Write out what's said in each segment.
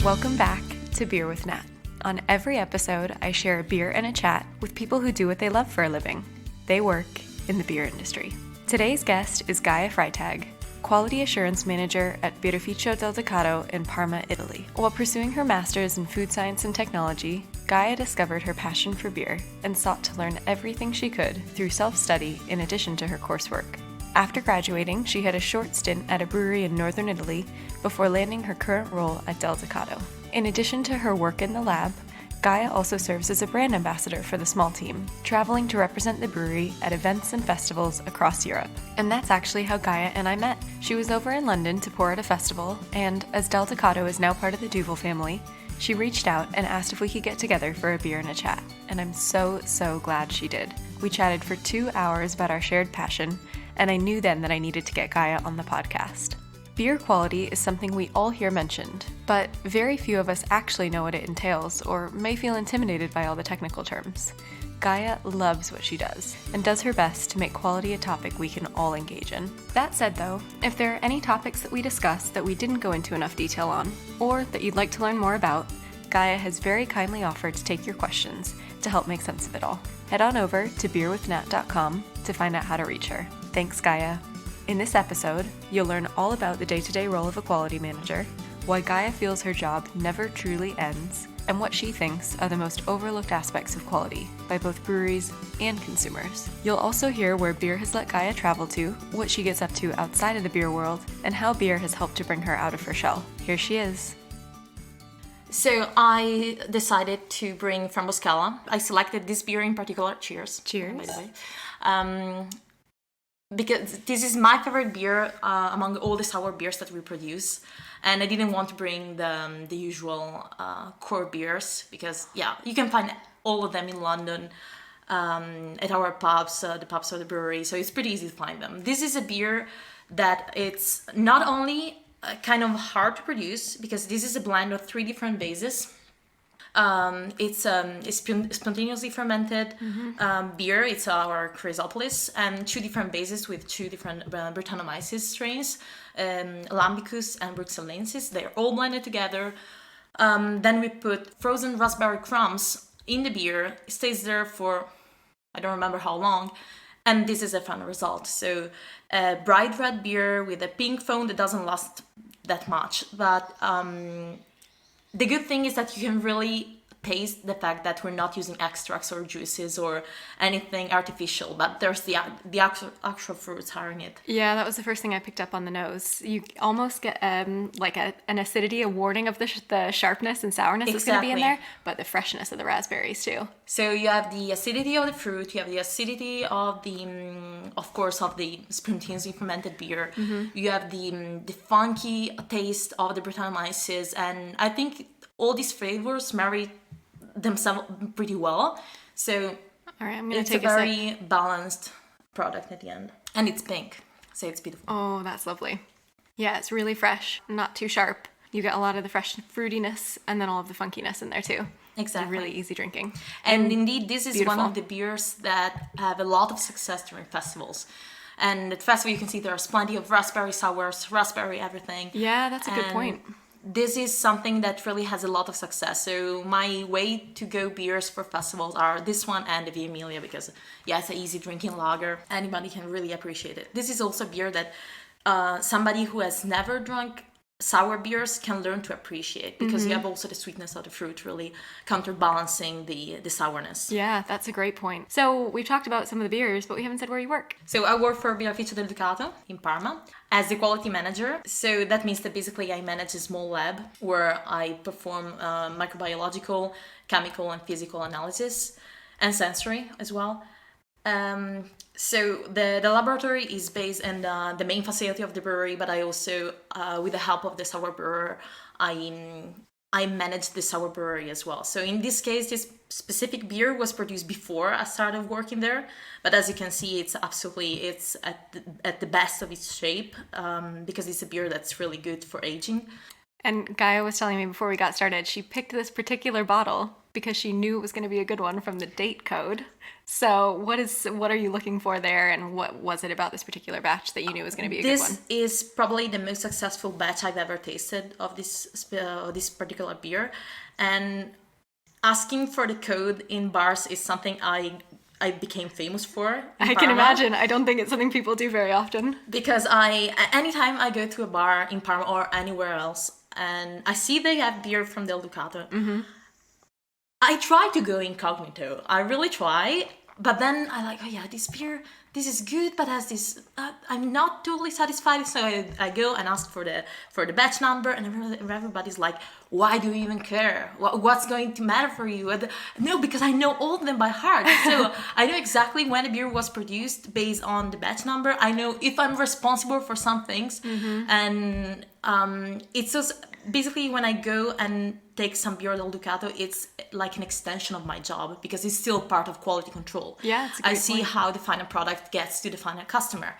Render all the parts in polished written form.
Welcome back to Beer with Nat. On every episode, I share a beer and a chat with people who do what they love for a living. They work in the beer industry. Today's guest is Gaia Freytag, Quality Assurance Manager at Birrificio del Ducato in Parma, Italy. While pursuing her master's in food science and technology, Gaia discovered her passion for beer and sought to learn everything she could through self-study in addition to her coursework. After graduating, she had a short stint at a brewery in northern Italy before landing her current role at Del Ducato. In addition to her work in the lab, Gaia also serves as a brand ambassador for the small team, traveling to represent the brewery at events and festivals across Europe. And that's actually how Gaia and I met. She was over in London to pour at a festival, and as Del Ducato is now part of the Duvel family, she reached out and asked if we could get together for a beer and a chat. And I'm so glad she did. We chatted for 2 hours about our shared passion, and I knew then that I needed to get Gaia on the podcast. Beer quality is something we all hear mentioned, but very few of us actually know what it entails or may feel intimidated by all the technical terms. Gaia loves what she does and does her best to make quality a topic we can all engage in. That said though, if there are any topics that we discussed that we didn't go into enough detail on, or that you'd like to learn more about, Gaia has very kindly offered to take your questions to help make sense of it all. Head on over to beerwithnat.com to find out how to reach her. Thanks, Gaia. In this episode, you'll learn all about the day-to-day role of a quality manager, why Gaia feels her job never truly ends, and what she thinks are the most overlooked aspects of quality by both breweries and consumers. You'll also hear where beer has let Gaia travel to, what she gets up to outside of the beer world, and how beer has helped to bring her out of her shell. Here she is. So I decided to bring from Boscala. I selected this beer in particular. Cheers. Cheers. By the way. Because this is my favorite beer among all the sour beers that we produce. And I didn't want to bring the usual core beers because, you can find all of them in London at our pubs, the pubs of the brewery. So it's pretty easy to find them. This is a beer that it's not only kind of hard to produce because this is a blend of 3 different bases. It's spontaneously fermented beer. It's our Chrysopolis and 2 different bases with 2 different Brettanomyces strains, Lambicus and Bruxellensis. They're all blended together. Then we put frozen raspberry crumbs in the beer. It stays there for, I don't remember how long. And this is a final result. So a bright red beer with a pink foam that doesn't last that much. But the good thing is that you can really taste the fact that we're not using extracts or juices or anything artificial, but there's the actual fruits are in it. Yeah, that was the first thing I picked up on the nose. You almost get an acidity, a warning of the sharpness and sourness that's going to be in there, but the freshness of the raspberries too. So you have the acidity of the fruit, you have the acidity of the, of course, of the spontaneously fermented beer. You have the funky taste of the Brettanomyces, and I think all these flavors marry themselves pretty well. So all right, I'm gonna it's take a very balanced product at the end. And it's pink, so it's beautiful. Oh, that's lovely. Yeah, it's really fresh, not too sharp. You get a lot of the fresh fruitiness and then all of the funkiness in there too. Exactly. It's really easy drinking. And indeed, this is beautiful. one of the beers that have a lot of success during festivals. And at festival, you can see there's plenty of raspberry sours, raspberry everything. Yeah, that's a good point. This is something that really has a lot of success. So my way to go beers for festivals are this one and the Via Emilia because, it's an easy drinking lager. Anybody can really appreciate it. This is also a beer that somebody who has never drunk sour beers can learn to appreciate because you have also the sweetness of the fruit really counterbalancing the sourness. Yeah, that's a great point. So we've talked about some of the beers, but we haven't said where you work. So I work for Birrificio del Ducato in Parma as the quality manager. So that means that basically I manage a small lab where I perform microbiological, chemical and physical analysis and sensory as well. So the laboratory is based in the main facility of the brewery, but I also, with the help of the sour brewer, I manage the sour brewery as well. So in this case, this specific beer was produced before I started working there, but as you can see, it's at the best of its shape because it's a beer that's really good for aging. And Gaia was telling me before we got started, she picked this particular bottle because she knew it was going to be a good one from the date code. So what are you looking for there, and what was it about this particular batch that you knew was going to be a good one? This is probably the most successful batch I've ever tasted of this particular beer, and asking for the code in bars is something I became famous for. I can imagine. I don't think it's something people do very often. Because anytime I go to a bar in Parma or anywhere else and I see they have beer from Del Ducato, I try to go incognito. I really try. But then I like, oh yeah, this beer, this is good, but has this, I'm not totally satisfied. So I go and ask for the batch number, and everybody's like, why do you even care? What's going to matter for you? No, because I know all of them by heart. So I know exactly when a beer was produced based on the batch number. I know if I'm responsible for some things. And it's just basically when I go and take some beer Del Ducato, it's like an extension of my job because it's still part of quality control. Yeah, it's a great I see point. how the final product gets to the final customer.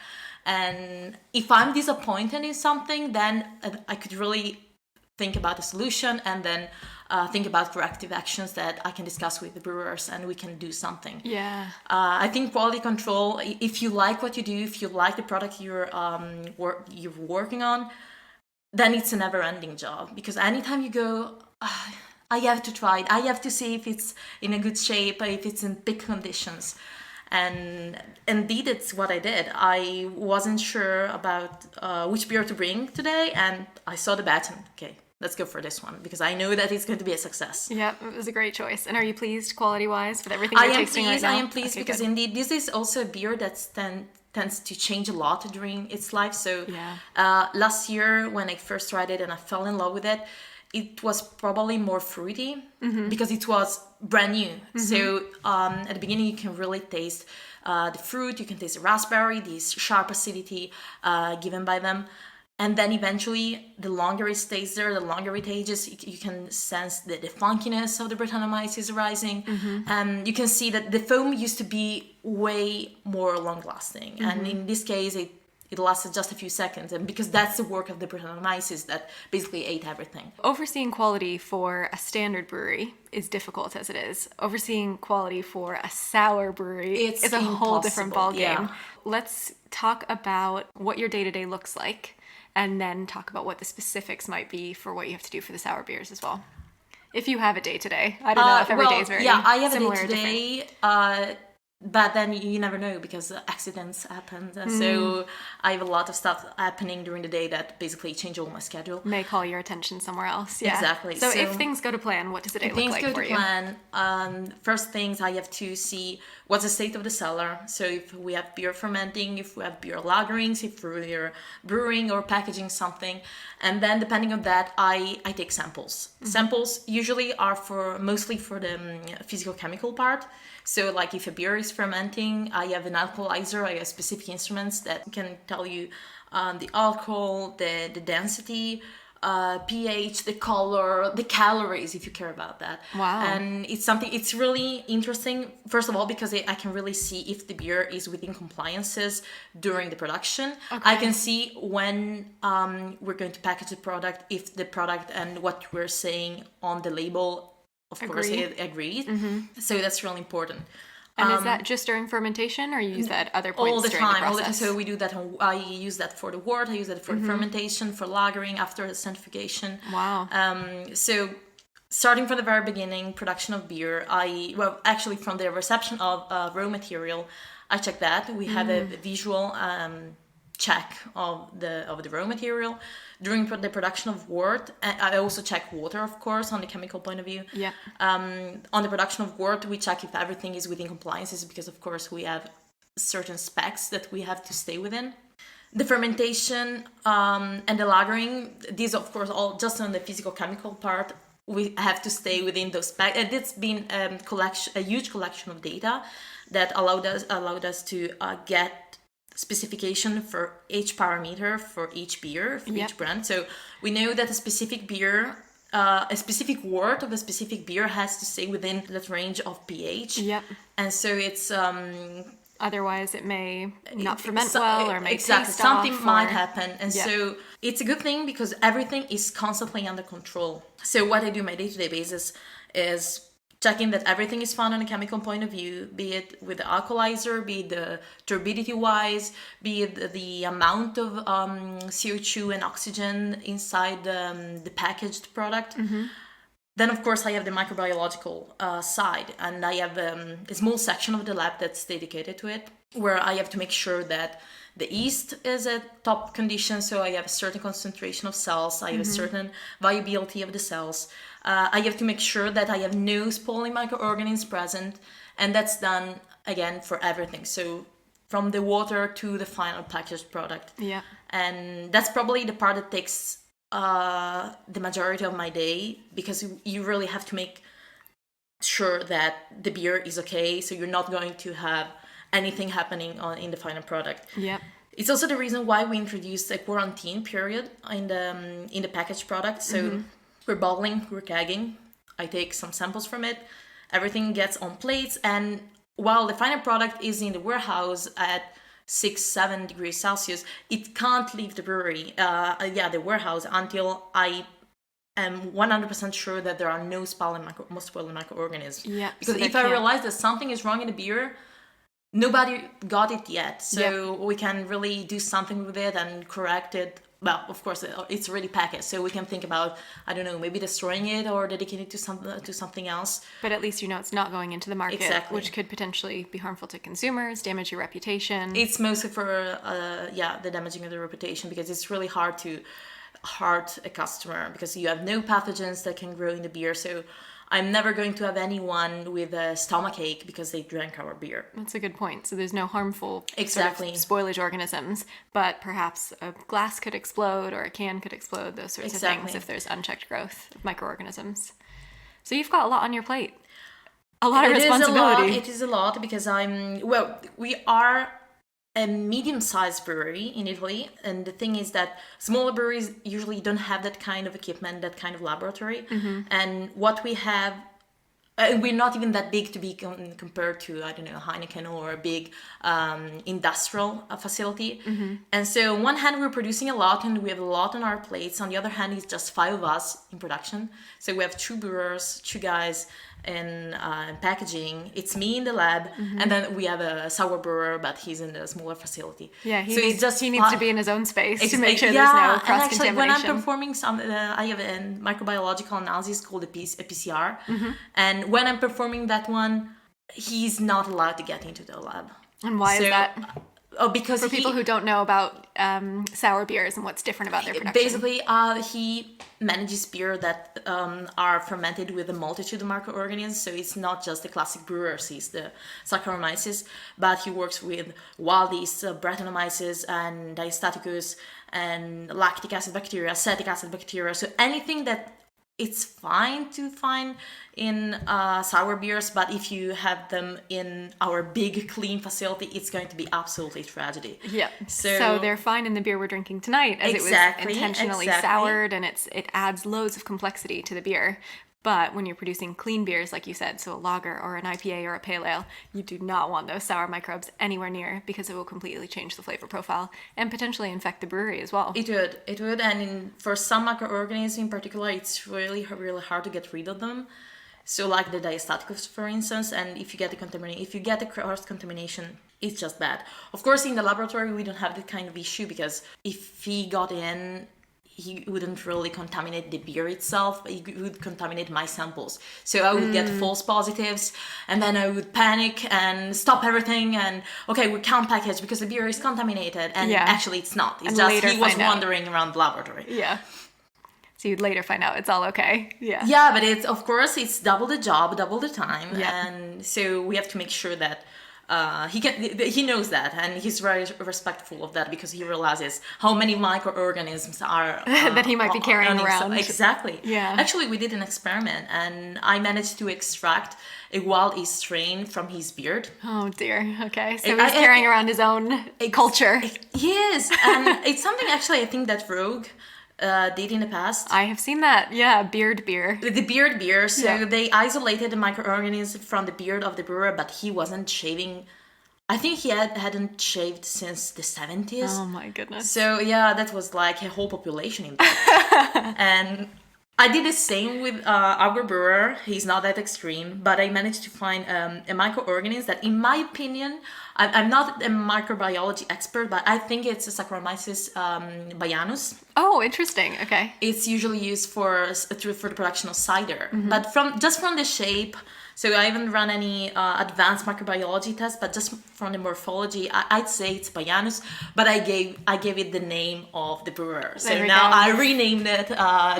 And if I'm disappointed in something, then I could really think about a solution and then think about corrective actions that I can discuss with the brewers and we can do something. Yeah. I think quality control, if you like what you do, if you like the product you're working on, then it's a never-ending job, because anytime you go, I have to try it. I have to see if it's in a good shape, if it's in peak conditions. And indeed, it's what I did. I wasn't sure about which beer to bring today, and I saw the batch and, okay, let's go for this one, because I know that it's going to be a success. Yeah, it was a great choice. And are you pleased quality-wise with everything you're tasting right now? I am pleased, Okay, because good. indeed, this is also a beer that's tends to change a lot during its life. So Yeah. last year when I first tried it and I fell in love with it, it was probably more fruity because it was brand new. So at the beginning you can really taste the fruit, you can taste the raspberry, this sharp acidity given by them. And then eventually, the longer it stays there, the longer it ages, you can sense the funkiness of the Brettanomyces rising. And you can see that the foam used to be way more long-lasting. And in this case, it lasted just a few seconds. And because that's the work of the Brettanomyces that basically ate everything. Overseeing quality for a standard brewery is difficult as it is. Overseeing quality for a sour brewery It's is a whole different impossible, ballgame. yeah. Let's talk about what your day-to-day looks like, and then talk about what the specifics might be for what you have to do for the sour beers as well. If you have a day today. I don't know if every day is very I have similar a or different. day today. But then you never know, because accidents happen. And so I have a lot of stuff happening during the day that basically change all my schedule. May call your attention somewhere else. Yeah. Exactly. So if So things go to plan, what does a day look like Things go for to you? plan. First things, I have to see what's the state of the cellar. So if we have beer fermenting, if we have beer lagerings, if we're brewing or packaging something. And then depending on that, I take samples. Samples usually are mostly for the physical chemical part. So like if a beer is fermenting, I have an alcoholizer, I have specific instruments that can tell you the alcohol, the density, pH, the color, the calories, if you care about that. Wow. And it's really interesting, first of all, because I can really see if the beer is within compliances during the production. Okay. I can see when we're going to package the product, if the product and what we're saying on the label, of course, it agreed. So that's really important. And is that just during fermentation, or you use that at other points All the during time, the all the time. process? So we do that. I use that for the wort. I use that for the fermentation, for lagering after the centrifugation. Wow. So starting from the very beginning, production of beer. Actually, from the reception of raw material, I check that. We have a visual check of the raw material. During the production of wort, I also check water, of course, on the chemical point of view. Yeah. On the production of wort, we check if everything is within compliances, because of course we have certain specs that we have to stay within. The fermentation and the lagering, these of course all just on the physical chemical part, we have to stay within those specs. And it's been a huge collection of data that allowed us to get specification for each parameter for each beer, for each brand. So we know that a specific beer, a specific wort of a specific beer has to stay within that range of pH. Yep. And so it's Otherwise, it may not ferment So- well or may exactly taste something off, might or- happen, and Yeah. so it's a good thing because everything is constantly under control. So what I do on my day-to-day basis is checking that everything is fine on a chemical point of view, be it with the alkalizer, be it the turbidity wise, be it the amount of CO2 and oxygen inside the packaged product. Then, of course, I have the microbiological side, and I have a small section of the lab that's dedicated to it, where I have to make sure that the yeast is at top condition, so I have a certain concentration of cells, I have a certain viability of the cells. I have to make sure that I have no spoiling microorganisms present, and that's done, again, for everything. So from the water to the final packaged product. Yeah. And that's probably the part that takes the majority of my day, because you really have to make sure that the beer is okay, so you're not going to have anything happening in the final product. Yep. It's also the reason why we introduced a quarantine period in the packaged product. So we're bottling, we're kegging. I take some samples from it. Everything gets on plates, and while the final product is in the warehouse at 6-7 degrees Celsius, it can't leave the brewery, the warehouse, until I am 100% sure that there are no spoiling microorganisms. Yeah, Because so they if I can't- realize that something is wrong in the beer, nobody got it yet. So we can really do something with it and correct it. Well, of course, it's already packaged, so we can think about, I don't know, maybe destroying it or dedicating it to something else. But at least you know it's not going into the market, Exactly. which could potentially be harmful to consumers, damage your reputation. It's mostly for the damaging of the reputation, because it's really hard to hurt a customer because you have no pathogens that can grow in the beer. So I'm never going to have anyone with a stomachache because they drank our beer. That's a good point. So there's no harmful Exactly. sort of spoilage organisms, but perhaps a glass could explode or a can could explode, those sorts of things, Exactly. if there's unchecked growth of microorganisms. So you've got a lot on your plate. A lot of responsibility. It is a lot because we are a medium-sized brewery in Italy, and the thing is that smaller breweries usually don't have that kind of equipment, that kind of laboratory. And what we have, we're not even that big to be compared to, I don't know, Heineken or a big industrial facility. And so on one hand, we're producing a lot and we have a lot on our plates. On the other hand, it's just 5 of us in production. So we have 2 brewers, 2 guys in packaging. It's me in the lab, and then we have a sour brewer, but he's in the smaller facility. Yeah, he So needs, it's just he needs to be in his own space to make sure yeah, there's no and actually, cross-contamination. when I'm performing I have a microbiological analysis called a PCR, and when I'm performing that one, he's not allowed to get into the lab. And why is that? Oh, because For people who don't know about sour beers and what's different about their production. basically he manages beer that are fermented with a multitude of microorganisms. So it's not just the classic brewers, he's the Saccharomyces, but he works with wild yeast, Brettanomyces and Diastaticus and lactic acid bacteria, acetic acid bacteria. So anything that it's fine to find in sour beers, but if you have them in our big clean facility, it's going to be absolutely tragedy. Yeah. So they're fine in the beer we're drinking tonight, as Exactly, it was intentionally exactly. soured, and it adds loads of complexity to the beer. But when you're producing clean beers, like you said, so a lager or an IPA or a pale ale, you do not want those sour microbes anywhere near, because it will completely change the flavor profile and potentially infect the brewery as well. It would, and for some microorganisms in particular, it's really, really hard to get rid of them. So, like the diastaticus, for instance, and if you get the cross contamination, it's just bad. Of course, in the laboratory, we don't have that kind of issue, because if he got in, he wouldn't really contaminate the beer itself, he would contaminate my samples. So I would get false positives, and then I would panic and stop everything, and okay, we can't package because the beer is contaminated, and actually it's not. It's And just later he was find out. wandering around the laboratory. Yeah. So you'd later find out it's all okay. Yeah. Yeah, but it's double the job, double the time, Yeah. and so we have to make sure that he knows that, and he's very respectful of that, because he realizes how many microorganisms are That he might be carrying on his- around. Exactly. Yeah. Actually, we did an experiment, and I managed to extract a wild yeast strain from his beard. Oh dear. Okay. So I- he's carrying around his own culture. Yes, and it's something actually I think that Rogue did in the past. I have seen that. Yeah, beard beer. The beard beer, so Yeah. they isolated the microorganisms from the beard of the brewer, but he wasn't shaving I think he hadn't shaved since the 70s. Oh my goodness. So yeah, that was like a whole population in there. And I did the same with our brewer. He's not that extreme, but I managed to find a microorganism that, in my opinion, I'm not a microbiology expert, but I think it's a Saccharomyces baianus. Oh, interesting. Okay. It's usually used for the production of cider, but from the shape. So I haven't run any advanced microbiology tests, but just from the morphology, I'd say it's Baianus. But I gave it the name of the brewer. So now I renamed it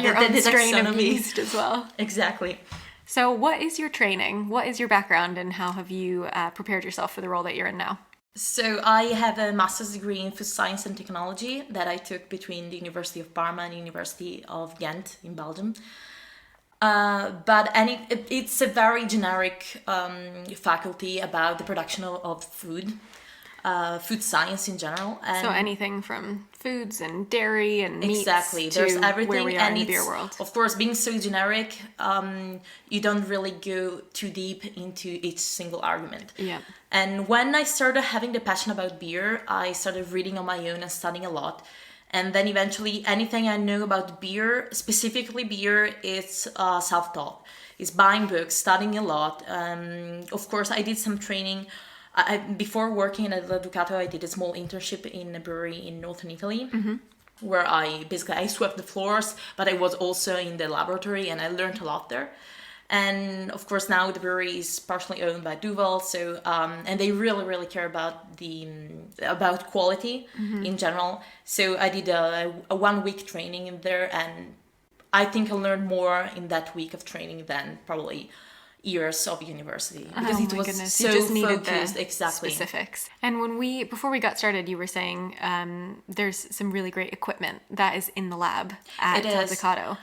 your own the strain of taxonomy. yeast as well. Exactly. So what is your training? What is your background, and how have you prepared yourself for the role that you're in now? So I have a master's degree in food science and technology that I took between the University of Parma and the University of Ghent in Belgium. It's a very generic faculty about the production of food, food science in general. And so anything from foods and dairy and meats. Exactly, to there's everything, where we are and in the it's, beer world. of course, being so generic, you don't really go too deep into each single argument. Yeah. And when I started having the passion about beer, I started reading on my own and studying a lot. And then eventually anything I know about beer, specifically beer, it's self-taught. It's buying books, studying a lot. Of course, I did some training. Before working at the Ducato, I did a small internship in a brewery in northern Italy, where I swept the floors, but I was also in the laboratory, and I learned a lot there. And of course, now the brewery is partially owned by Duvel, so and they really care about quality in general. So I did a 1 week training in there, and I think I learned more in that week of training than probably years of university, because it was so you just needed focused. the Exactly. specifics. And before we got started, you were saying there's some really great equipment that is in the lab at Ducato.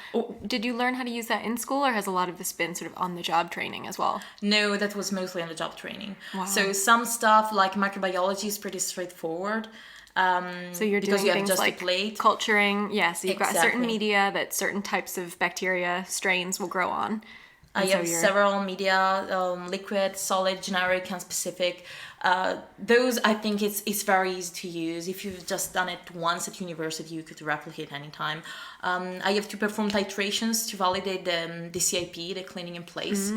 Did you learn how to use that in school, or has a lot of this been sort of on the job training as well? No, that was mostly on the job training. Wow. So some stuff like microbiology is pretty straightforward. So you're doing you have things just like a plate. culturing. Yeah, so you've got a certain Exactly. media that certain types of bacteria strains will grow on. I have several media, liquid, solid, generic, and specific. Those, I think it's very easy to use. If you've just done it once at university, you could replicate anytime. I have to perform titrations to validate the CIP, the cleaning in place.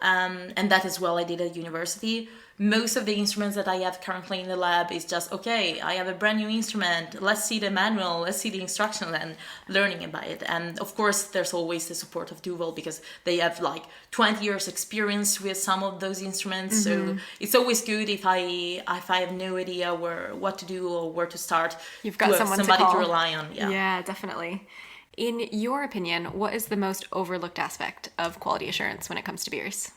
And that as well I did at university. Most of the instruments that I have currently in the lab is just, okay, I have a brand new instrument, let's see the manual, let's see the instructions, and learning about it. And of course, there's always the support of Duvel, because they have like 20 years experience with some of those instruments. So it's always good if I have no idea what to do or where to start. You've got somebody to rely on. Yeah, definitely. In your opinion, what is the most overlooked aspect of quality assurance when it comes to beers?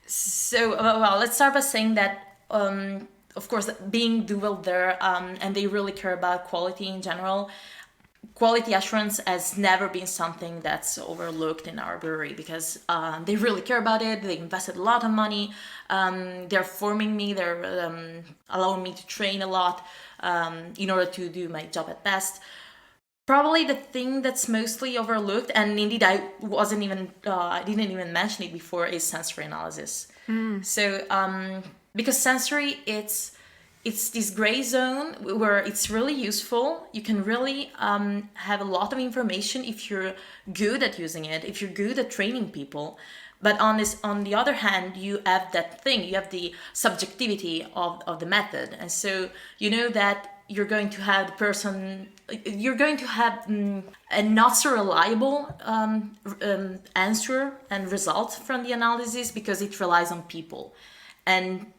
So, well, let's start by saying that, of course, being Duvel there, and they really care about quality in general. Quality assurance has never been something that's overlooked in our brewery, because they really care about it. They invested a lot of money. They're forming me. They're allowing me to train a lot in order to do my job at best. Probably the thing that's mostly overlooked, and indeed I didn't even mention it before, is sensory analysis. So because sensory, it's this gray zone where it's really useful. You can really have a lot of information if you're good at using it, if you're good at training people. But on the other hand, you have that thing, you have the subjectivity of the method. And so you know that you're going to have a not so reliable answer and result from the analysis, because it relies on people. And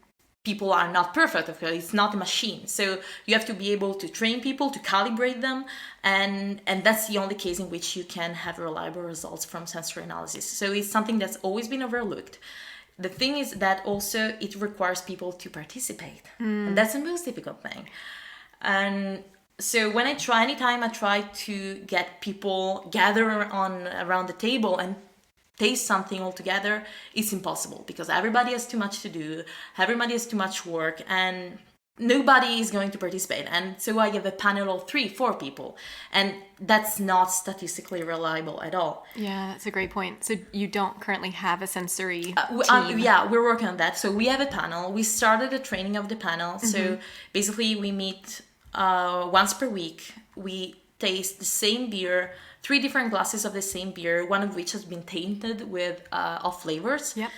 people are not perfect, of course. It's not a machine. So you have to be able to train people, to calibrate them, and that's the only case in which you can have reliable results from sensory analysis. So it's something that's always been overlooked. The thing is that also it requires people to participate. And that's the most difficult thing. And so anytime I try to get people gather around the table and taste something all together, it's impossible, because everybody has too much to do, everybody has too much work, and nobody is going to participate. And so I have a panel of 3-4 people, and that's not statistically reliable at all. Yeah, that's a great point. So you don't currently have a sensory team. Yeah, we're working on that. So we have a panel. We started the training of the panel. So basically we meet once per week. We taste the same beer, 3 different glasses of the same beer, one of which has been tainted with off flavors. Yep.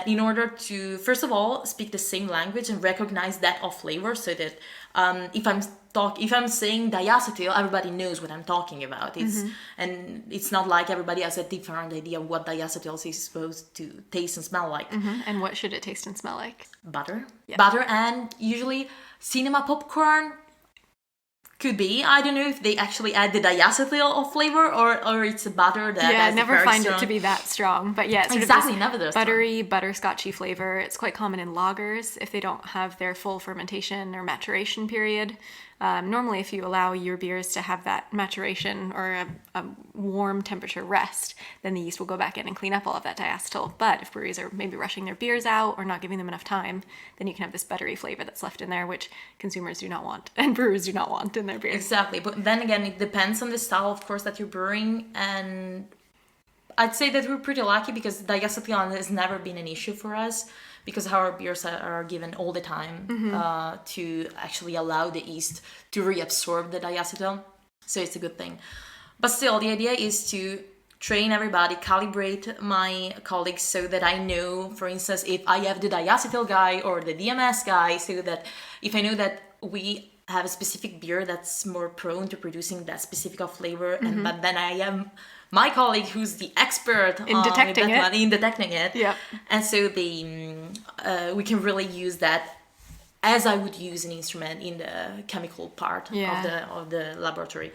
In order to, first of all, speak the same language and recognize that off flavor, so that if I'm saying diacetyl, everybody knows what I'm talking about. And it's not like everybody has a different idea of what diacetyl is supposed to taste and smell like. And what should it taste and smell like? Butter. Yeah. Butter, and usually cinema popcorn. Could be. I don't know if they actually add the diacetyl of flavor or it's a butter that I has never very find strong... it to be that strong. But yeah, it's sort exactly, of never this that strong. buttery, butterscotchy flavor. It's quite common in lagers if they don't have their full fermentation or maturation period. Normally, if you allow your beers to have that maturation or a warm temperature rest, then the yeast will go back in and clean up all of that diacetyl. But if breweries are maybe rushing their beers out or not giving them enough time, then you can have this buttery flavor that's left in there, which consumers do not want and brewers do not want in their beers. Exactly. But then again, it depends on the style, of course, that you're brewing. And I'd say that we're pretty lucky because diacetyl has never been an issue for us, because our beers are given all the time to actually allow the yeast to reabsorb the diacetyl. So it's a good thing. But still, the idea is to train everybody, calibrate my colleagues so that I know, for instance, if I have the diacetyl guy or the DMS guy, so that if I know that we have a specific beer that's more prone to producing that specific of flavor, but then I am my colleague who's the expert in detecting it. Yeah. And so we can really use that as I would use an instrument in the chemical part of the laboratory.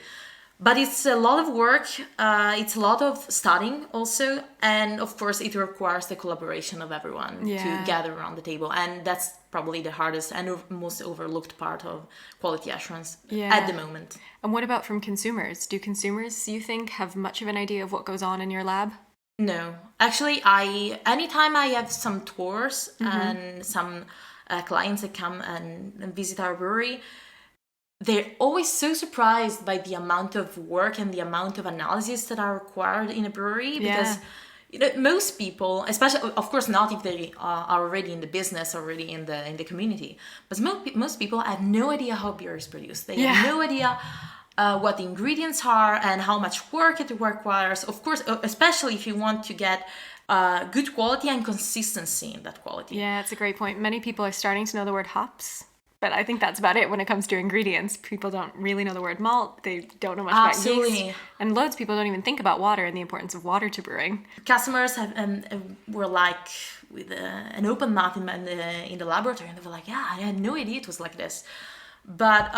But it's a lot of work, it's a lot of studying also, and of course it requires the collaboration of everyone to gather around the table, and that's probably the hardest and most overlooked part of quality assurance at the moment. And what about from consumers? Do consumers, you think, have much of an idea of what goes on in your lab? No. Actually, anytime I have some tours and some clients that come and visit our brewery, they're always so surprised by the amount of work and the amount of analysis that are required in a brewery, because most people, especially, of course, not if they are already in the business, already in the community, but most people have no idea how beer is produced. They have no idea what the ingredients are and how much work it requires. Of course, especially if you want to get good quality and consistency in that quality. Yeah, it's a great point. Many people are starting to know the word hops, but I think that's about it when it comes to ingredients. People don't really know the word malt. They don't know much about yeast. And loads of people don't even think about water and the importance of water to brewing. Customers were like with an open mouth in the laboratory, and they were like, yeah, I had no idea it was like this. But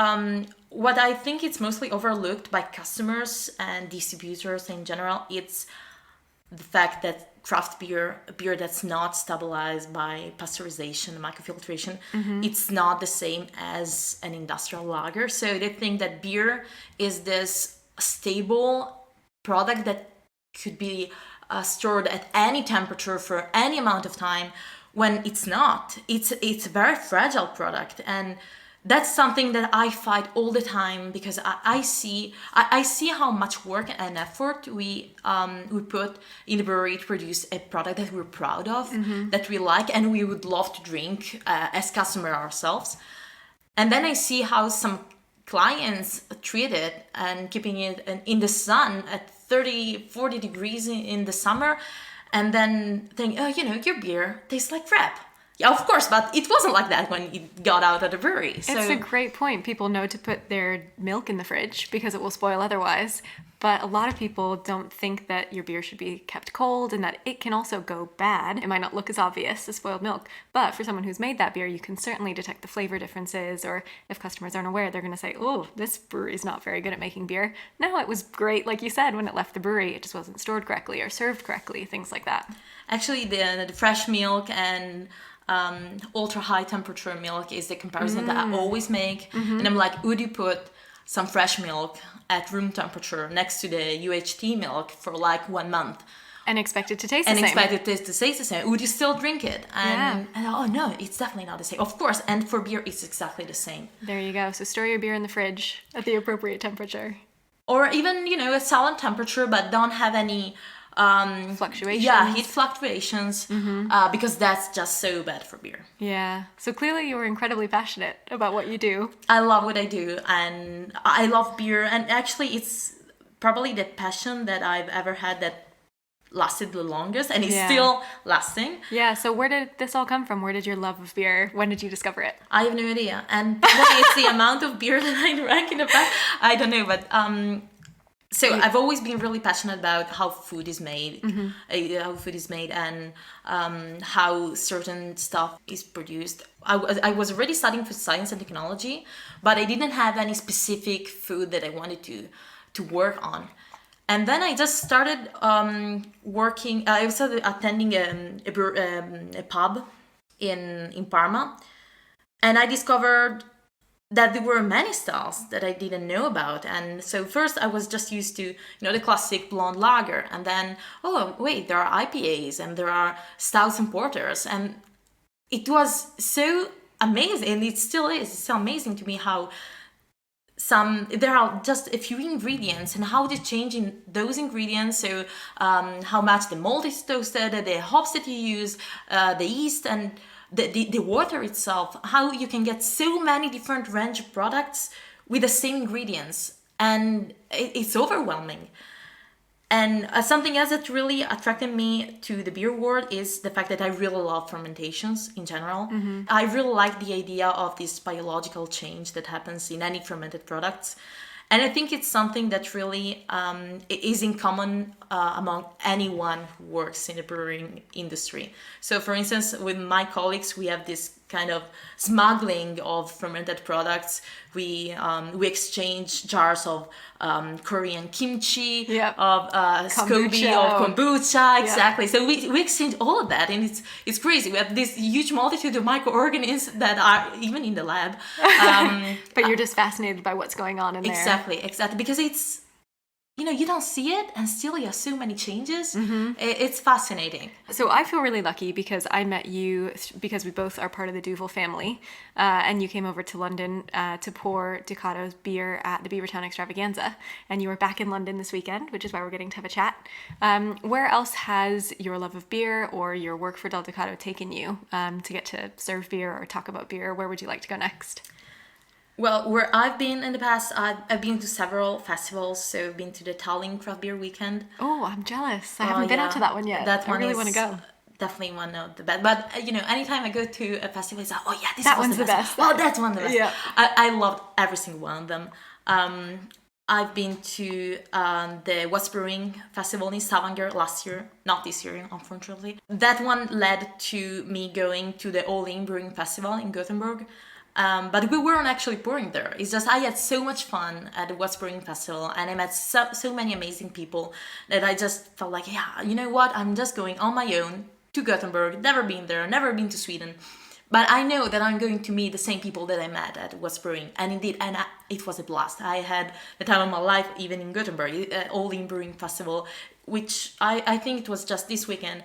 what I think it's mostly overlooked by customers and distributors in general, it's the fact that craft beer, a beer that's not stabilized by pasteurization, microfiltration, it's not the same as an industrial lager. So they think that beer is this stable product that could be stored at any temperature for any amount of time, when it's not. It's a very fragile product, and that's something that I fight all the time, because I see how much work and effort we put in the brewery to produce a product that we're proud of, that we like, and we would love to drink as customer ourselves. And then I see how some clients treat it and keeping it in the sun at 30, 40 degrees in the summer, and then think, oh, your beer tastes like crap. Yeah, of course, but it wasn't like that when it got out of the brewery. So. It's a great point. People know to put their milk in the fridge because it will spoil otherwise. But a lot of people don't think that your beer should be kept cold and that it can also go bad. It might not look as obvious as spoiled milk, but for someone who's made that beer, you can certainly detect the flavor differences, or if customers aren't aware, they're going to say, oh, this brewery's not very good at making beer. No, it was great, like you said, when it left the brewery. It just wasn't stored correctly or served correctly, things like that. Actually, the fresh milk and ultra high temperature milk is the comparison that I always make. And I'm like, would you put some fresh milk at room temperature next to the UHT milk for like 1 month? And expect it to taste the and same. expect it to taste the same. Would you still drink it? And oh no, it's definitely not the same. Of course, and for beer, it's exactly the same. There you go. So store your beer in the fridge at the appropriate temperature. Or even, a silent temperature, but don't have any fluctuations. Yeah, heat fluctuations, because that's just so bad for beer. Yeah. So clearly you were incredibly passionate about what you do. I love what I do, and I love beer, and actually it's probably the passion that I've ever had that lasted the longest, and is still lasting. Yeah, so where did this all come from? Where did your love of beer, when did you discover it? I have no idea, and maybe it's the amount of beer that I drank in the past. I don't know, but so I've always been really passionate about how food is made, and how certain stuff is produced. I was already studying food science and technology, but I didn't have any specific food that I wanted to work on. And then I just started working. I started attending a pub in Parma, and I discovered that there were many styles that I didn't know about. And so first I was just used to, the classic blonde lager. And then, oh, wait, there are IPAs and there are stouts and porters. And it was so amazing, and it still is. It's so amazing to me how there are just a few ingredients and how they change in those ingredients. So how much the malt is toasted, the hops that you use, the yeast, and the water itself, how you can get so many different range of products with the same ingredients, and it's overwhelming. And something else that really attracted me to the beer world is the fact that I really love fermentations in general. I really like the idea of this biological change that happens in any fermented products. And I think it's something that really is in common among anyone who works in the brewing industry. So for instance, with my colleagues, we have this kind of smuggling of fermented products. We exchange jars of Korean kimchi, of SCOBY, of kombucha, exactly. So we exchange all of that, and it's crazy. We have this huge multitude of microorganisms that are even in the lab. But you're just fascinated by what's going on in there. Exactly, because it's, you don't see it, and still you have so many changes. It's fascinating. So I feel really lucky because I met you because we both are part of the Duvel family, and you came over to London to pour Ducato's beer at the Beavertown Extravaganza, and you were back in London this weekend, which is why we're getting to have a chat. Where else has your love of beer or your work for Del Ducato taken you to get to serve beer or talk about beer? Where would you like to go next? Well, where I've been in the past, I've been to several festivals. So I've been to the Tallinn Craft Beer Weekend. Oh, I'm jealous. I haven't been out to that one yet. I really want to go. Definitely one of the best. But, anytime I go to a festival, it's like, oh yeah, that one's the best. Oh, that's one of the best. Yeah. I loved every single one of them. I've been to the What's Brewing Festival in Stavanger last year, not this year, unfortunately. That one led to me going to the All In Brewing Festival in Gothenburg. But we weren't actually pouring there. It's just I had so much fun at the What's Brewing Festival, and I met so many amazing people that I just felt like, yeah, you know what? I'm just going on my own to Gothenburg. Never been there, never been to Sweden. But I know that I'm going to meet the same people that I met at What's Brewing. And indeed, it was a blast. I had the time of my life, even in Gothenburg, All In Brewing Festival, which I think it was just this weekend,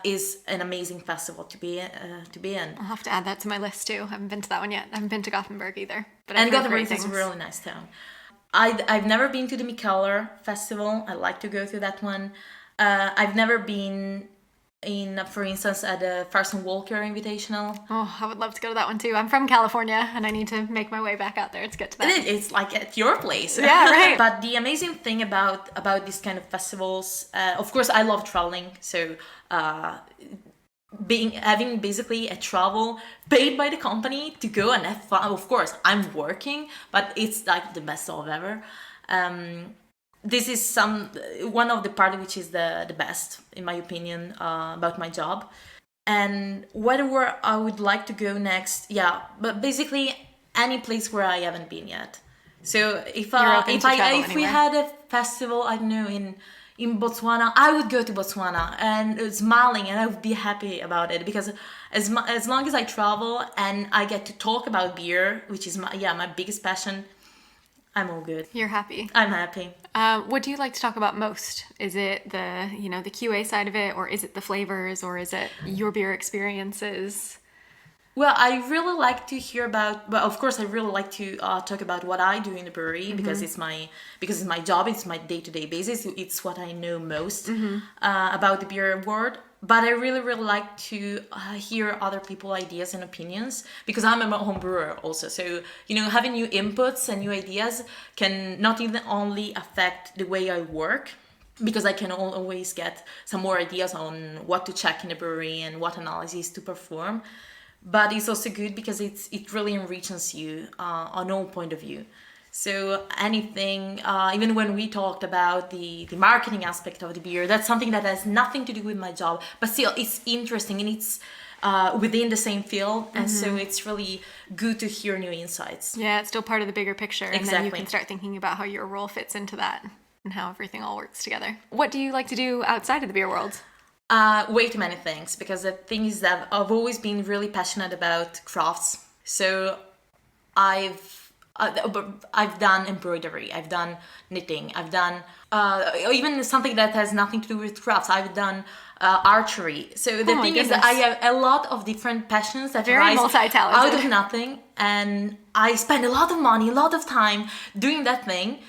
is an amazing festival to be in. I'll have to add that to my list too. I haven't been to that one yet. I haven't been to Gothenburg either. But Gothenburg is a really nice town. I've never been to the Mikkeller Festival. I like to go to that one. I've never been for instance, at the Farson Walker Invitational. Oh, I would love to go to that one too. I'm from California, and I need to make my way back out there to get to that. It's like at your place. Yeah, right. But the amazing thing about these kind of festivals, of course, I love traveling. So having basically a travel paid by the company to go and have fun. Of course, I'm working, but it's like the best of ever. This is one of the part which is the best, in my opinion, about my job. And where I would like to go next, but basically any place where I haven't been yet. So if we had a festival, I don't know, in Botswana, I would go to Botswana and smiling, and I would be happy about it, because as long as I travel and I get to talk about beer, which is my biggest passion, I'm all good. You're happy. I'm happy. What do you like to talk about most? Is it the QA side of it, or is it the flavors, or is it your beer experiences? Well, I really like to hear about. Well, of course, I really like to talk about what I do in the brewery because it's my job. It's my day-to-day basis. It's what I know most about the beer world. But I really, really like to hear other people's ideas and opinions because I'm a home brewer also. So, having new inputs and new ideas can not even only affect the way I work, because I can always get some more ideas on what to check in the brewery and what analysis to perform. But it's also good because it really enriches you on all point of view. So anything, even when we talked about the marketing aspect of the beer, that's something that has nothing to do with my job, but still it's interesting and it's within the same field. And so it's really good to hear new insights. Yeah, it's still part of the bigger picture. And Exactly. then you can start thinking about how your role fits into that and how everything all works together. What do you like to do outside of the beer world? Way too many things, because the thing is that I've always been really passionate about crafts. So I've done embroidery, I've done knitting, I've done even something that has nothing to do with crafts. I've done archery. So the thing is that I have a lot of different passions that Very rise multi-talented. out of nothing, and I spend a lot of money, a lot of time doing that thing.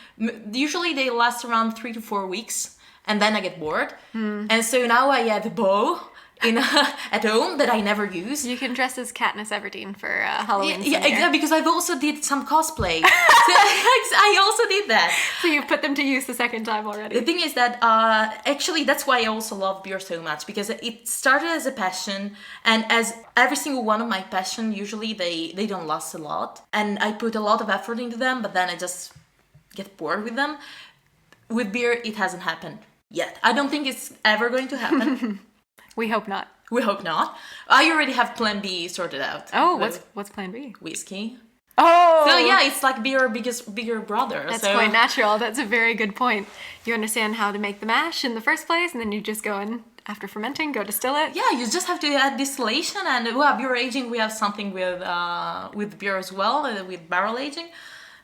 Usually they last around 3 to 4 weeks, and then I get bored. And so now I have a bow at home that I never use. You can dress as Katniss Everdeen for Halloween. Yeah, exactly, because I've also did some cosplay. So I also did that. So you've put them to use the second time already. The thing is that actually that's why I also love beer so much, because it started as a passion, and as every single one of my passion, usually they don't last a lot, and I put a lot of effort into them, but then I just get bored with them. With beer, it hasn't happened yet. I don't think it's ever going to happen. We hope not. We hope not. I already have Plan B sorted out. Oh, what's Plan B? Whiskey. Oh! So yeah, it's like bigger brother. That's so. quite natural. That's a very good point. You understand how to make the mash in the first place, and then you just go in after fermenting, go distill it. Yeah, you just have to add distillation, and beer aging. We have something with beer as well, with barrel aging.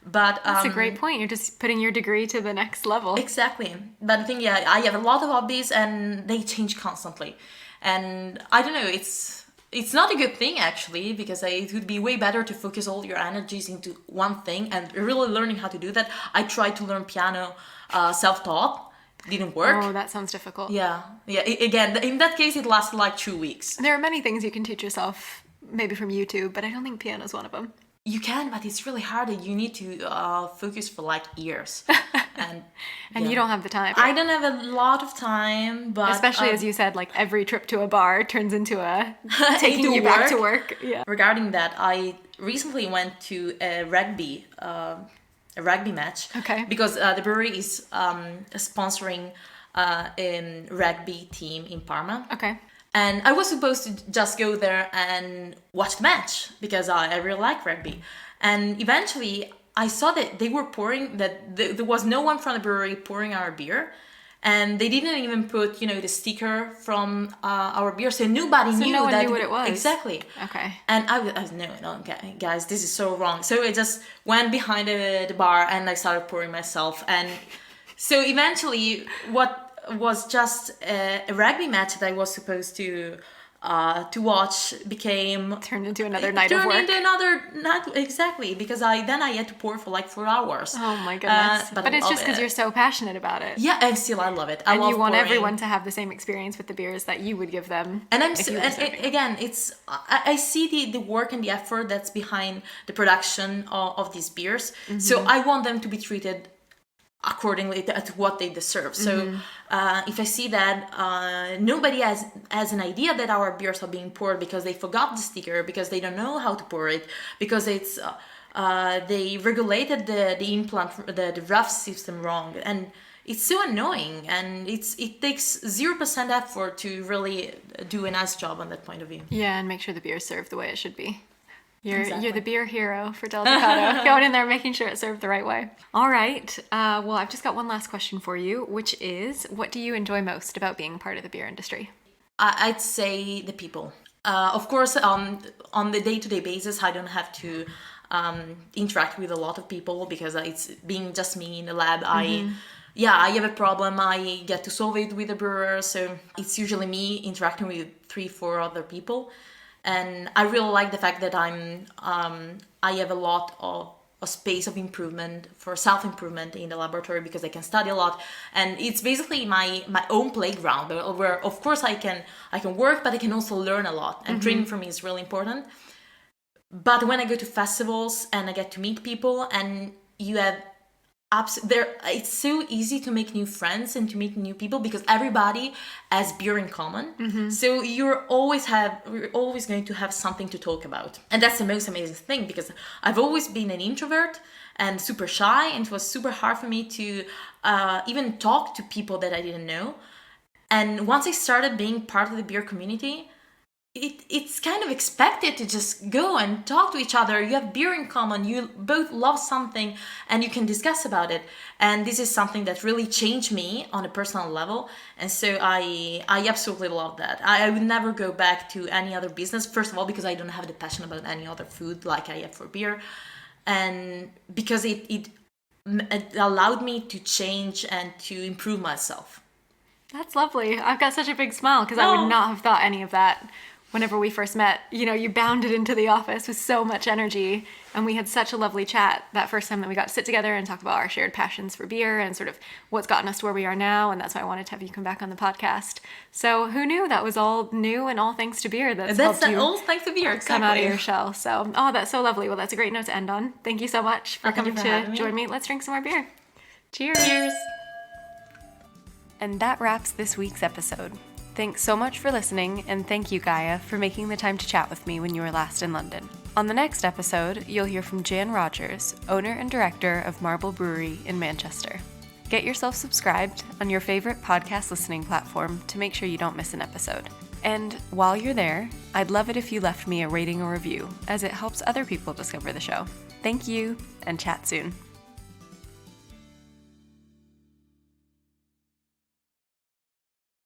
But that's a great point. You're just putting your degree to the next level. Exactly. But the thing, yeah, I have a lot of hobbies, and they change constantly. And I don't know, it's not a good thing actually, because it would be way better to focus all your energies into one thing and really learning how to do that. I tried to learn piano self-taught. Didn't work. Oh, that sounds difficult. Yeah. Again, in that case, it lasted like 2 weeks. There are many things you can teach yourself, maybe from YouTube, but I don't think piano is one of them. You can, but it's really hard. You need to focus for like years. And you don't have the time. I don't have a lot of time, but... Especially as you said, like every trip to a bar turns into taking you back to work. Yeah. Regarding that, I recently went to a rugby match. Okay. Because the brewery is sponsoring a rugby team in Parma. Okay. And I was supposed to just go there and watch the match because I really like rugby. And eventually I saw that they were pouring, that there was no one from the brewery pouring our beer. And they didn't even put, the sticker from our beer. So nobody knew no one that. Knew what it was. Exactly. Okay. And I was no, okay, guys, this is so wrong. So I just went behind the bar and I started pouring myself. And so eventually what was just a rugby match that I was supposed to watch turned into another night of work. Turned into another night, exactly, because I had to pour for like 4 hours. Oh my goodness! But it's just because you're so passionate about it. Yeah, and still I love it. And you want everyone to have the same experience with the beers that you would give them. And again, it's I see the work and the effort that's behind the production of these beers. Mm-hmm. So I want them to be treated accordingly to what they deserve. So if I see that nobody has an idea that our beers are being poured because they forgot the sticker, because they don't know how to pour it, because it's they regulated the implant, the rough system wrong, and it's so annoying, and it takes 0% effort to really do a nice job on that point of view. Yeah, and make sure the beer is served the way it should be. You're the beer hero for Del Ducato. Going in there, making sure it's served the right way. All right. Well, I've just got one last question for you, which is, what do you enjoy most about being part of the beer industry? I'd say the people. Of course, on the day-to-day basis, I don't have to interact with a lot of people, because it's being just me in the lab. I have a problem, I get to solve it with the brewer. So it's usually me interacting with 3-4 other people. And I really like the fact that I have a lot of a space of improvement for self-improvement in the laboratory, because I can study a lot, and it's basically my own playground where of course I can work, but I can also learn a lot, and training for me is really important. But when I go to festivals and I get to meet people, and you have it's so easy to make new friends and to meet new people, because everybody has beer in common. So we're always going to have something to talk about, and that's the most amazing thing, because I've always been an introvert and super shy, and it was super hard for me to even talk to people that I didn't know. And once I started being part of the beer community, it's kind of expected to just go and talk to each other. You have beer in common, you both love something, and you can discuss about it. And this is something that really changed me on a personal level. And so I absolutely love that. I would never go back to any other business, first of all, because I don't have the passion about any other food like I have for beer. And because it allowed me to change and to improve myself. That's lovely. I've got such a big smile, because I would not have thought any of that whenever we first met. You bounded into the office with so much energy, and we had such a lovely chat that first time that we got to sit together and talk about our shared passions for beer and sort of what's gotten us to where we are now. And that's why I wanted to have you come back on the podcast. So who knew that was all new and all thanks to beer? That's all thanks to beer. Exactly. Come out of your shell. So, that's so lovely. Well, that's a great note to end on. Thank you so much for coming to join me. Let's drink some more beer. Cheers. Cheers. And that wraps this week's episode. Thanks so much for listening, and thank you, Gaia, for making the time to chat with me when you were last in London. On the next episode, you'll hear from Jan Rogers, owner and director of Marble Brewery in Manchester. Get yourself subscribed on your favorite podcast listening platform to make sure you don't miss an episode. And while you're there, I'd love it if you left me a rating or review, as it helps other people discover the show. Thank you, and chat soon.